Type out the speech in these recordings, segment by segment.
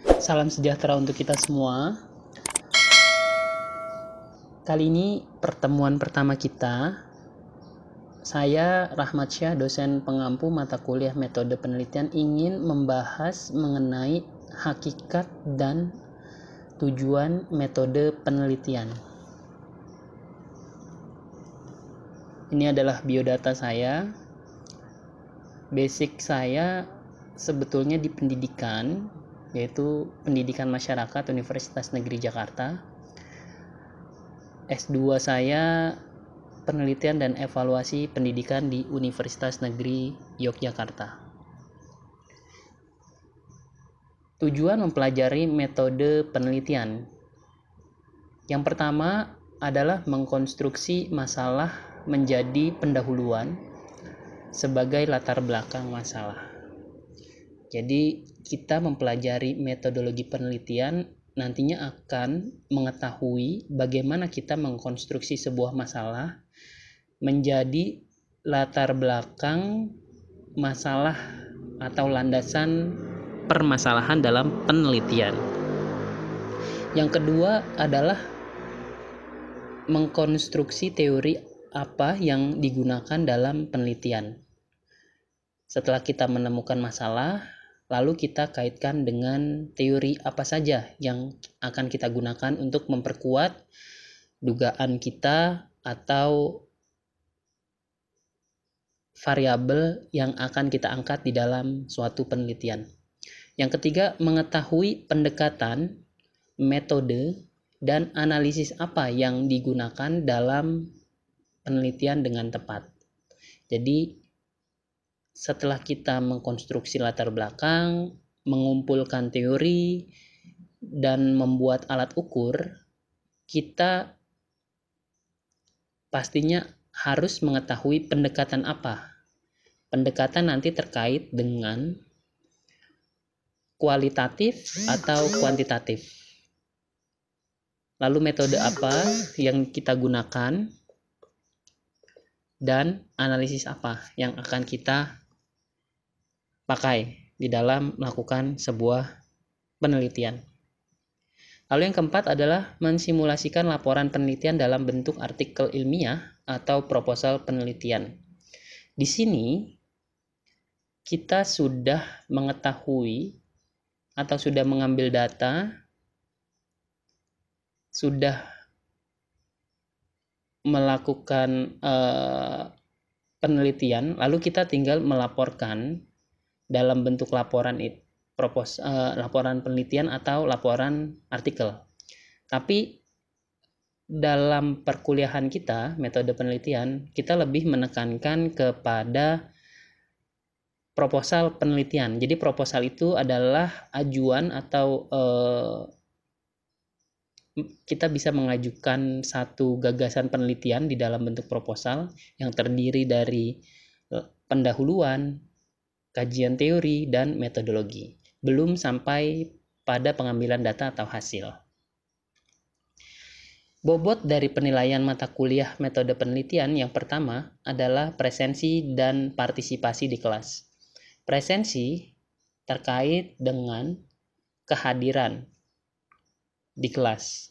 Salam sejahtera untuk kita semua. Kali ini pertemuan pertama kita. Saya Rahmat Syah, dosen pengampu mata kuliah metode penelitian, ingin membahas mengenai hakikat dan tujuan metode penelitian. Ini adalah biodata saya. Basic saya sebetulnya di pendidikan, yaitu Pendidikan Masyarakat Universitas Negeri Jakarta. S2 saya Penelitian dan Evaluasi Pendidikan di Universitas Negeri Yogyakarta. Tujuan mempelajari metode penelitian. Yang pertama adalah mengkonstruksi masalah menjadi pendahuluan sebagai latar belakang masalah. Jadi kita mempelajari metodologi penelitian nantinya akan mengetahui bagaimana kita mengkonstruksi sebuah masalah menjadi latar belakang masalah atau landasan permasalahan dalam penelitian. Yang kedua adalah mengkonstruksi teori apa yang digunakan dalam penelitian. Setelah kita menemukan masalah, lalu kita kaitkan dengan teori apa saja yang akan kita gunakan untuk memperkuat dugaan kita atau variabel yang akan kita angkat di dalam suatu penelitian. Yang ketiga, mengetahui pendekatan, metode, dan analisis apa yang digunakan dalam penelitian dengan tepat. Jadi, setelah kita mengkonstruksi latar belakang, mengumpulkan teori, dan membuat alat ukur, kita pastinya harus mengetahui pendekatan apa. Pendekatan nanti terkait dengan kualitatif atau kuantitatif. Lalu metode apa yang kita gunakan dan analisis apa yang akan kita pakai di dalam melakukan sebuah penelitian. Lalu yang keempat adalah mensimulasikan laporan penelitian dalam bentuk artikel ilmiah atau proposal penelitian. Di sini kita sudah mengetahui atau sudah mengambil data, sudah melakukan penelitian, lalu kita tinggal melaporkan dalam bentuk laporan laporan penelitian atau laporan artikel. Tapi dalam perkuliahan kita, metode penelitian, kita lebih menekankan kepada proposal penelitian. Jadi proposal itu adalah ajuan atau kita bisa mengajukan satu gagasan penelitian di dalam bentuk proposal yang terdiri dari pendahuluan, kajian teori, dan metodologi. Belum sampai pada pengambilan data atau hasil. Bobot dari penilaian mata kuliah metode penelitian yang pertama adalah presensi dan partisipasi di kelas. Presensi terkait dengan kehadiran di kelas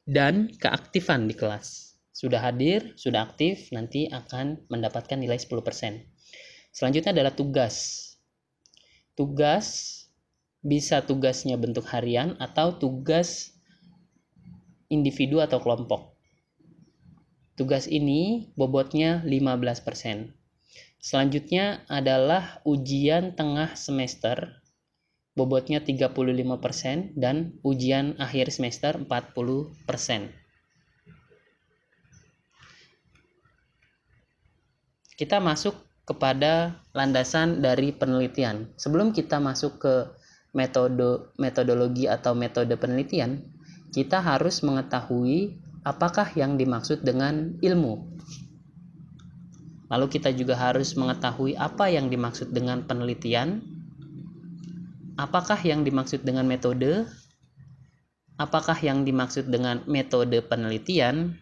dan keaktifan di kelas. Sudah hadir, sudah aktif, nanti akan mendapatkan nilai 10%. Selanjutnya adalah tugas. Tugas bisa tugasnya bentuk harian atau tugas individu atau kelompok. Tugas ini bobotnya 15%. Selanjutnya adalah ujian tengah semester, bobotnya 35%, dan ujian akhir semester 40%. Kita masuk kepada landasan dari penelitian. Sebelum kita masuk ke metodologi atau metode penelitian, kita harus mengetahui apakah yang dimaksud dengan ilmu. Lalu kita juga harus mengetahui apa yang dimaksud dengan penelitian, apakah yang dimaksud dengan metode, apakah yang dimaksud dengan metode penelitian,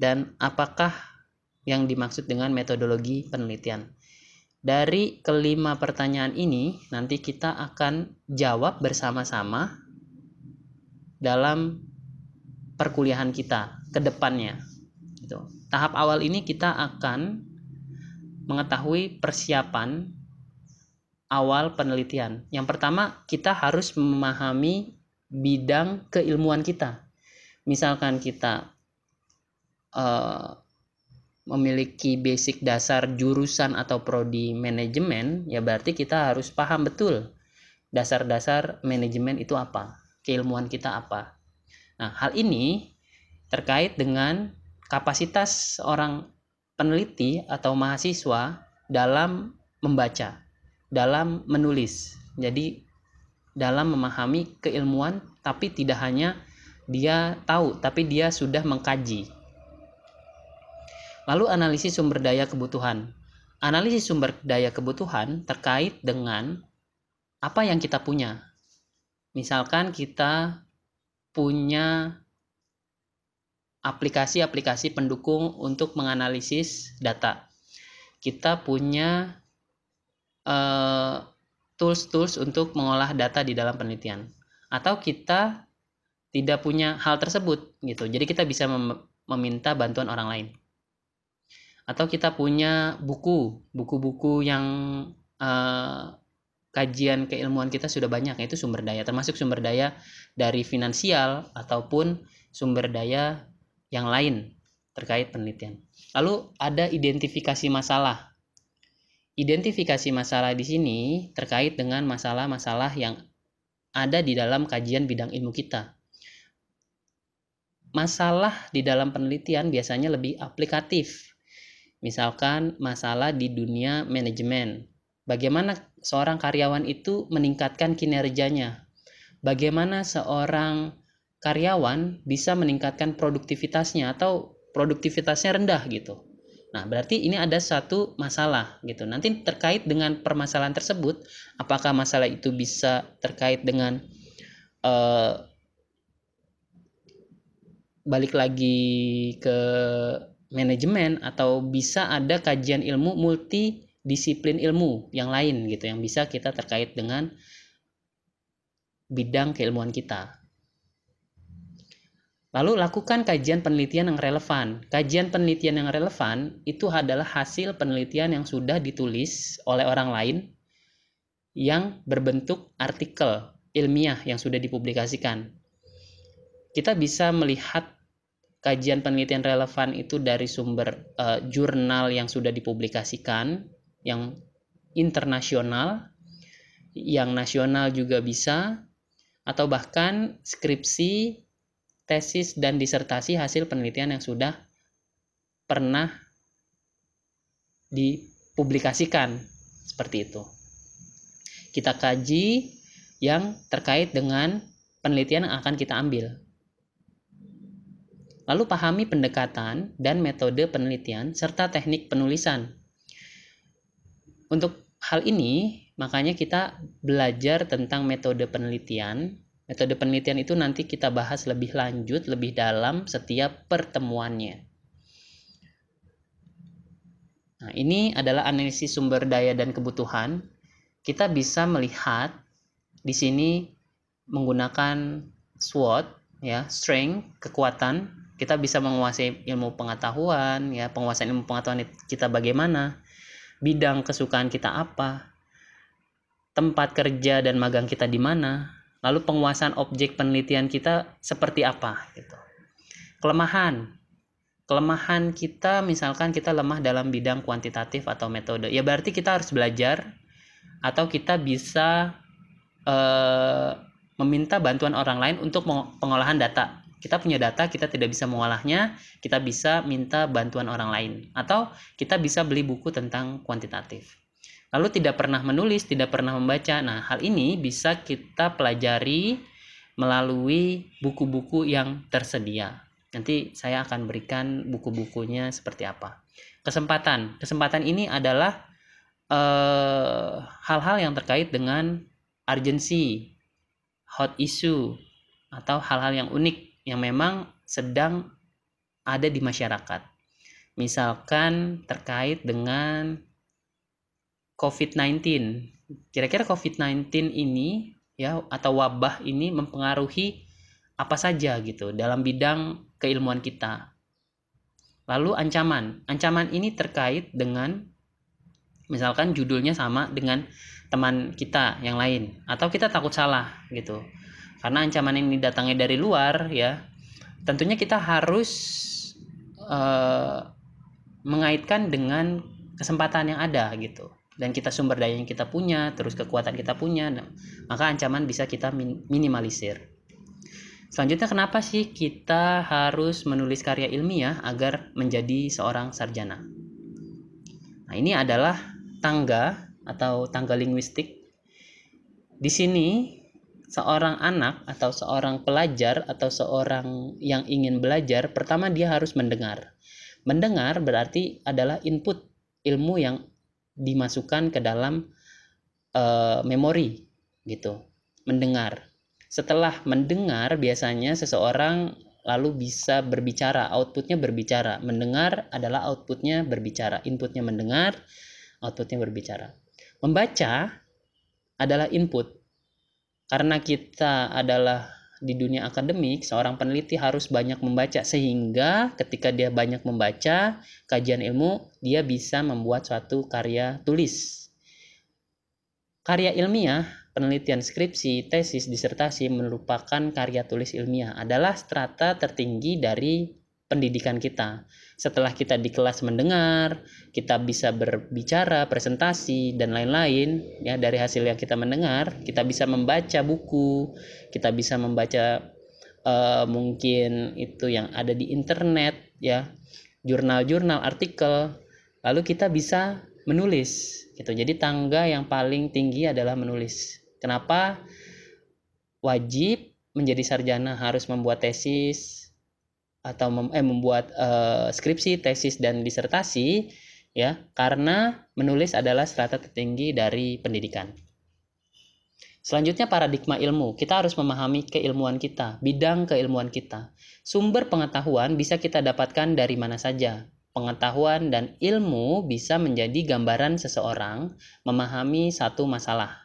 dan apakah yang dimaksud dengan metodologi penelitian. Dari kelima pertanyaan ini nanti kita akan jawab bersama-sama dalam perkuliahan kita ke depannya. Gitu. Tahap awal ini kita akan mengetahui persiapan awal penelitian. Yang pertama, kita harus memahami bidang keilmuan kita. Misalkan kita memiliki basic dasar jurusan atau prodi manajemen, ya berarti kita harus paham betul dasar-dasar manajemen itu apa, keilmuan kita apa. Nah, hal ini terkait dengan kapasitas seorang peneliti atau mahasiswa dalam membaca, dalam menulis. Jadi dalam memahami keilmuan, tapi tidak hanya dia tahu, tapi dia sudah mengkaji. Lalu analisis sumber daya kebutuhan. Analisis sumber daya kebutuhan terkait dengan apa yang kita punya. Misalkan kita punya aplikasi-aplikasi pendukung untuk menganalisis data. Kita punya tools-tools untuk mengolah data di dalam penelitian. Atau kita tidak punya hal tersebut gitu. Jadi kita bisa meminta bantuan orang lain. Atau kita punya buku-buku yang kajian keilmuan kita sudah banyak, itu sumber daya, termasuk sumber daya dari finansial ataupun sumber daya yang lain terkait penelitian. Lalu ada identifikasi masalah. Identifikasi masalah di sini terkait dengan masalah-masalah yang ada di dalam kajian bidang ilmu kita. Masalah di dalam penelitian biasanya lebih aplikatif. Misalkan masalah di dunia manajemen. Bagaimana seorang karyawan itu meningkatkan kinerjanya? Bagaimana seorang karyawan bisa meningkatkan produktivitasnya atau produktivitasnya rendah gitu. Nah, berarti ini ada satu masalah gitu. Nanti terkait dengan permasalahan tersebut, apakah masalah itu bisa terkait dengan balik lagi ke manajemen, atau bisa ada kajian ilmu multidisiplin ilmu yang lain gitu yang bisa kita terkait dengan bidang keilmuan kita. Lalu lakukan kajian penelitian yang relevan. Kajian penelitian yang relevan itu adalah hasil penelitian yang sudah ditulis oleh orang lain yang berbentuk artikel ilmiah yang sudah dipublikasikan. Kita bisa melihat kajian penelitian relevan itu dari sumber jurnal yang sudah dipublikasikan, yang internasional, yang nasional juga bisa, atau bahkan skripsi, tesis, dan disertasi hasil penelitian yang sudah pernah dipublikasikan. Seperti itu. Kita kaji yang terkait dengan penelitian yang akan kita ambil. Lalu pahami pendekatan dan metode penelitian serta teknik penulisan. Untuk hal ini, makanya kita belajar tentang metode penelitian. Metode penelitian itu nanti kita bahas lebih lanjut, lebih dalam setiap pertemuannya. Nah, ini adalah analisis sumber daya dan kebutuhan. Kita bisa melihat di sini menggunakan SWOT, ya, strength, kekuatan. Kita bisa menguasai ilmu pengetahuan, ya, penguasaan ilmu pengetahuan kita bagaimana, bidang kesukaan kita apa, tempat kerja dan magang kita di mana, lalu penguasaan objek penelitian kita seperti apa gitu. Kelemahan kita, misalkan kita lemah dalam bidang kuantitatif atau metode, ya berarti kita harus belajar atau kita bisa meminta bantuan orang lain untuk pengolahan data. Kita punya data, kita tidak bisa mengolahnya, kita bisa minta bantuan orang lain. Atau kita bisa beli buku tentang kuantitatif. Lalu tidak pernah menulis, tidak pernah membaca. Nah, hal ini bisa kita pelajari melalui buku-buku yang tersedia. Nanti saya akan berikan buku-bukunya seperti apa. Kesempatan ini adalah hal-hal yang terkait dengan urgency, hot issue, atau hal-hal yang unik yang memang sedang ada di masyarakat. Misalkan terkait dengan COVID-19. Kira-kira COVID-19 ini ya atau wabah ini mempengaruhi apa saja gitu dalam bidang keilmuan kita. Lalu ancaman ini terkait dengan misalkan judulnya sama dengan teman kita yang lain atau kita takut salah gitu. Karena ancaman ini datangnya dari luar ya. Tentunya kita harus mengaitkan dengan kesempatan yang ada gitu. Dan kita sumber daya yang kita punya, terus kekuatan kita punya, maka ancaman bisa kita minimalisir. Selanjutnya, kenapa sih kita harus menulis karya ilmiah agar menjadi seorang sarjana? Nah, ini adalah tangga atau tangga linguistik. Di sini, seorang anak atau seorang pelajar atau seorang yang ingin belajar, pertama dia harus mendengar. Mendengar berarti adalah input ilmu yang dimasukkan ke dalam memori gitu. Mendengar. Setelah mendengar biasanya seseorang lalu bisa berbicara, outputnya berbicara. Mendengar adalah outputnya berbicara, inputnya mendengar, outputnya berbicara. Membaca adalah input. Karena kita adalah di dunia akademik, seorang peneliti harus banyak membaca sehingga ketika dia banyak membaca kajian ilmu, dia bisa membuat suatu karya tulis. Karya ilmiah, penelitian skripsi, tesis, disertasi merupakan karya tulis ilmiah adalah strata tertinggi dari pendidikan kita. Setelah kita di kelas mendengar, kita bisa berbicara, presentasi, dan lain-lain. Ya, dari hasil yang kita mendengar, kita bisa membaca buku, kita bisa membaca mungkin itu yang ada di internet, ya, jurnal-jurnal, artikel. Lalu kita bisa menulis gitu. Jadi tangga yang paling tinggi adalah menulis. Kenapa wajib menjadi sarjana harus membuat tesis atau membuat skripsi, tesis dan disertasi ya? Karena menulis adalah strata tertinggi dari pendidikan. Selanjutnya paradigma ilmu. Kita harus memahami keilmuan kita, bidang keilmuan kita. Sumber pengetahuan bisa kita dapatkan dari mana saja. Pengetahuan dan ilmu bisa menjadi gambaran seseorang memahami satu masalah.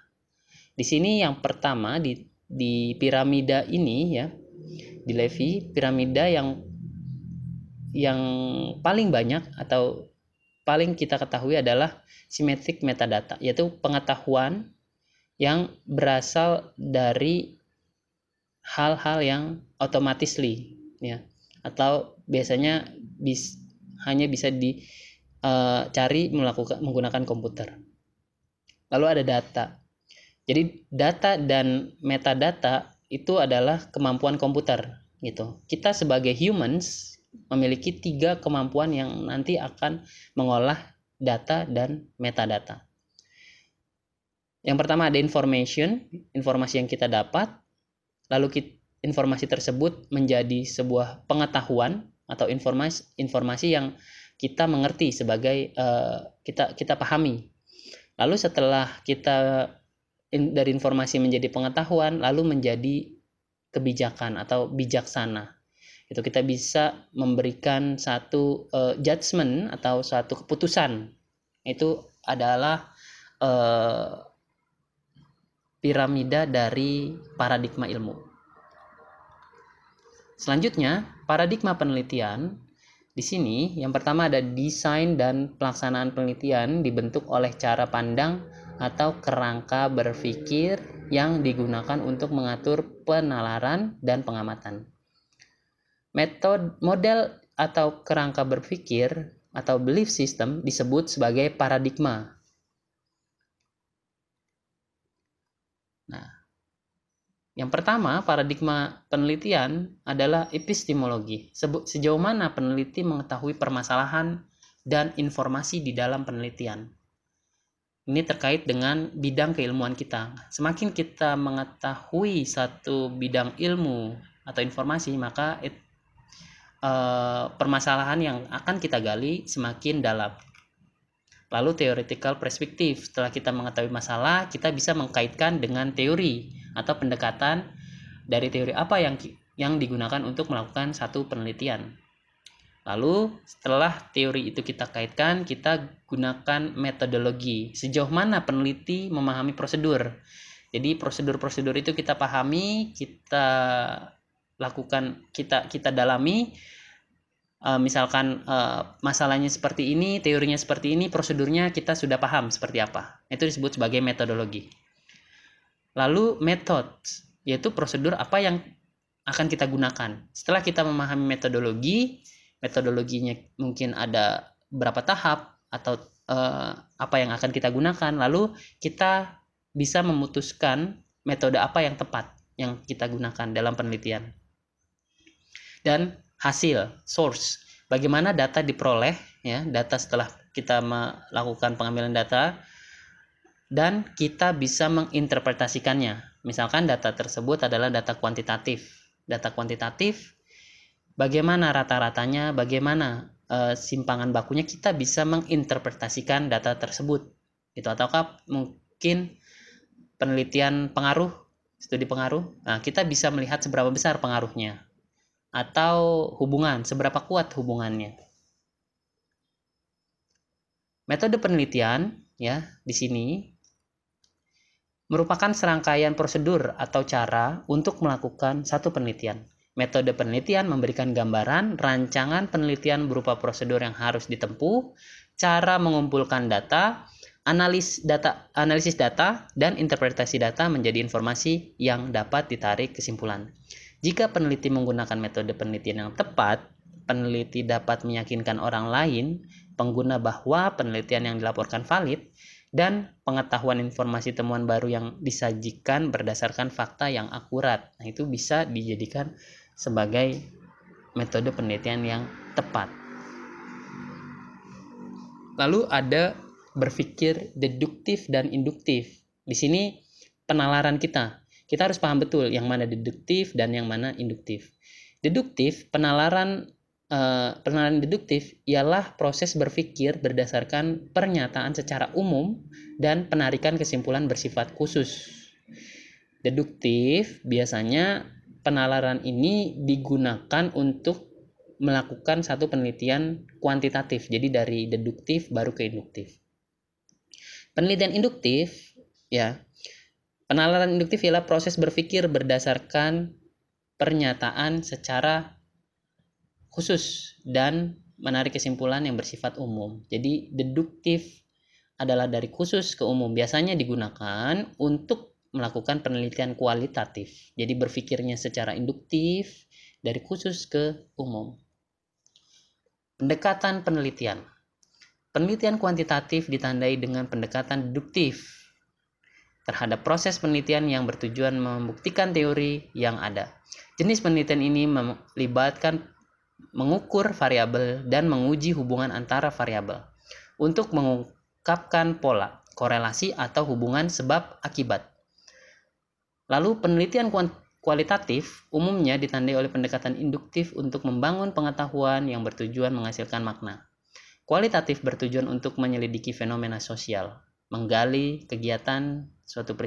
Di sini yang pertama di piramida ini ya, di Levy, piramida yang paling banyak atau paling kita ketahui adalah symmetric metadata, yaitu pengetahuan yang berasal dari hal-hal yang automatically ya, atau biasanya hanya bisa dicari menggunakan komputer. Lalu ada data. Jadi data dan metadata itu adalah kemampuan komputer gitu. Kita sebagai humans memiliki 3 kemampuan yang nanti akan mengolah data dan metadata. Yang pertama ada informasi yang kita dapat, lalu informasi tersebut menjadi sebuah pengetahuan atau informasi yang kita mengerti sebagai kita pahami. Lalu setelah kita dari informasi menjadi pengetahuan, lalu menjadi kebijakan atau bijaksana. Itu kita bisa memberikan satu judgement atau satu keputusan. Itu adalah piramida dari paradigma ilmu. Selanjutnya, paradigma penelitian. Di sini yang pertama ada desain dan pelaksanaan penelitian dibentuk oleh cara pandang atau kerangka berpikir yang digunakan untuk mengatur penalaran dan pengamatan. Model atau kerangka berpikir atau belief system disebut sebagai paradigma. Nah, yang pertama, paradigma penelitian adalah epistemologi. Sejauh mana peneliti mengetahui permasalahan dan informasi di dalam penelitian. Ini terkait dengan bidang keilmuan kita. Semakin kita mengetahui satu bidang ilmu atau informasi, maka permasalahan yang akan kita gali semakin dalam. Lalu theoretical perspective. Setelah kita mengetahui masalah, kita bisa mengkaitkan dengan teori atau pendekatan dari teori apa yang digunakan untuk melakukan satu penelitian. Lalu setelah teori itu kita kaitkan, kita gunakan metodologi. Sejauh mana peneliti memahami prosedur. Jadi prosedur-prosedur itu kita pahami, kita lakukan, kita dalami. Misalkan masalahnya seperti ini, teorinya seperti ini, prosedurnya kita sudah paham seperti apa. Itu disebut sebagai metodologi. Lalu metode, yaitu prosedur apa yang akan kita gunakan. Setelah kita memahami metodologinya mungkin ada berapa tahap atau apa yang akan kita gunakan, lalu kita bisa memutuskan metode apa yang tepat yang kita gunakan dalam penelitian. Dan hasil, source, bagaimana data diperoleh, ya, data setelah kita melakukan pengambilan data, dan kita bisa menginterpretasikannya. Misalkan data tersebut adalah data kuantitatif. Data kuantitatif, bagaimana rata-ratanya, bagaimana simpangan bakunya, kita bisa menginterpretasikan data tersebut. Gitu. Ataukah mungkin penelitian pengaruh, studi pengaruh, nah, kita bisa melihat seberapa besar pengaruhnya. Atau hubungan, seberapa kuat hubungannya. Metode penelitian, ya, di sini merupakan serangkaian prosedur atau cara untuk melakukan satu penelitian. Metode penelitian memberikan gambaran rancangan penelitian berupa prosedur yang harus ditempuh, cara mengumpulkan data, analisis data, dan interpretasi data menjadi informasi yang dapat ditarik kesimpulan. Jika peneliti menggunakan metode penelitian yang tepat, peneliti dapat meyakinkan orang lain, pengguna, bahwa penelitian yang dilaporkan valid, dan pengetahuan informasi temuan baru yang disajikan berdasarkan fakta yang akurat. Nah, itu bisa dijadikan sebagai metode penelitian yang tepat. Lalu ada berpikir deduktif dan induktif. Di sini penalaran kita harus paham betul yang mana deduktif dan yang mana induktif. Deduktif, penalaran deduktif ialah proses berpikir berdasarkan pernyataan secara umum dan penarikan kesimpulan bersifat khusus. Deduktif, biasanya penalaran ini digunakan untuk melakukan satu penelitian kuantitatif. Jadi dari deduktif baru ke induktif. Penelitian induktif, ya, penalaran induktif ialah proses berpikir berdasarkan pernyataan secara khusus dan menarik kesimpulan yang bersifat umum. Jadi deduktif adalah dari khusus ke umum. Biasanya digunakan untuk melakukan penelitian kualitatif. Jadi berpikirnya secara induktif dari khusus ke umum. Pendekatan penelitian. Penelitian kuantitatif ditandai dengan pendekatan deduktif terhadap proses penelitian yang bertujuan membuktikan teori yang ada. Jenis penelitian ini melibatkan mengukur variabel dan menguji hubungan antara variabel untuk mengungkapkan pola, korelasi, atau hubungan sebab akibat. Lalu penelitian kualitatif umumnya ditandai oleh pendekatan induktif untuk membangun pengetahuan yang bertujuan menghasilkan makna. Kualitatif bertujuan untuk menyelidiki fenomena sosial, menggali kegiatan suatu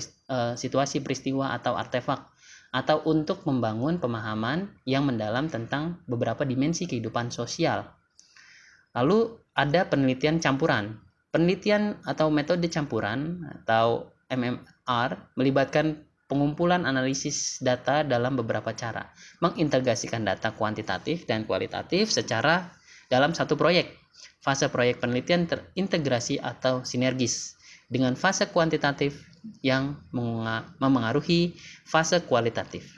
situasi, peristiwa, atau artefak, atau untuk membangun pemahaman yang mendalam tentang beberapa dimensi kehidupan sosial. Lalu ada penelitian campuran. Penelitian atau metode campuran atau MMR melibatkan pengumpulan analisis data dalam beberapa cara, mengintegrasikan data kuantitatif dan kualitatif secara dalam satu proyek. Fase proyek penelitian terintegrasi atau sinergis dengan fase kuantitatif yang memengaruhi fase kualitatif,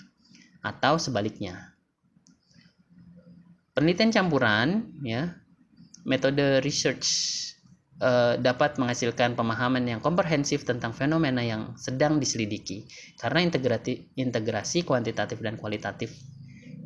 atau sebaliknya. Penelitian campuran, ya, metode research dapat menghasilkan pemahaman yang komprehensif tentang fenomena yang sedang diselidiki karena integrasi kuantitatif dan kualitatif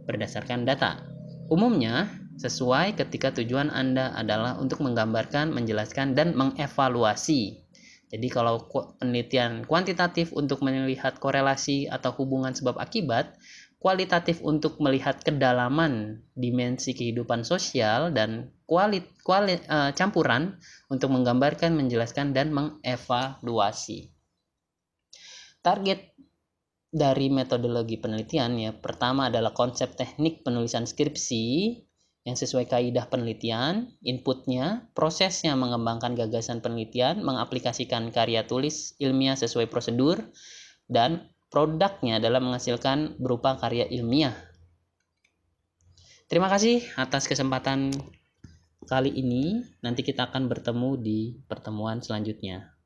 berdasarkan data. Umumnya sesuai ketika tujuan Anda adalah untuk menggambarkan, menjelaskan, dan mengevaluasi. Jadi kalau penelitian kuantitatif untuk melihat korelasi atau hubungan sebab akibat, kualitatif untuk melihat kedalaman dimensi kehidupan sosial, dan campuran untuk menggambarkan, menjelaskan, dan mengevaluasi. Target dari metodologi penelitian, ya, pertama adalah konsep teknik penulisan skripsi, yang sesuai kaidah penelitian, inputnya, prosesnya mengembangkan gagasan penelitian, mengaplikasikan karya tulis ilmiah sesuai prosedur, dan produknya dalam menghasilkan berupa karya ilmiah. Terima kasih atas kesempatan kali ini. Nanti kita akan bertemu di pertemuan selanjutnya.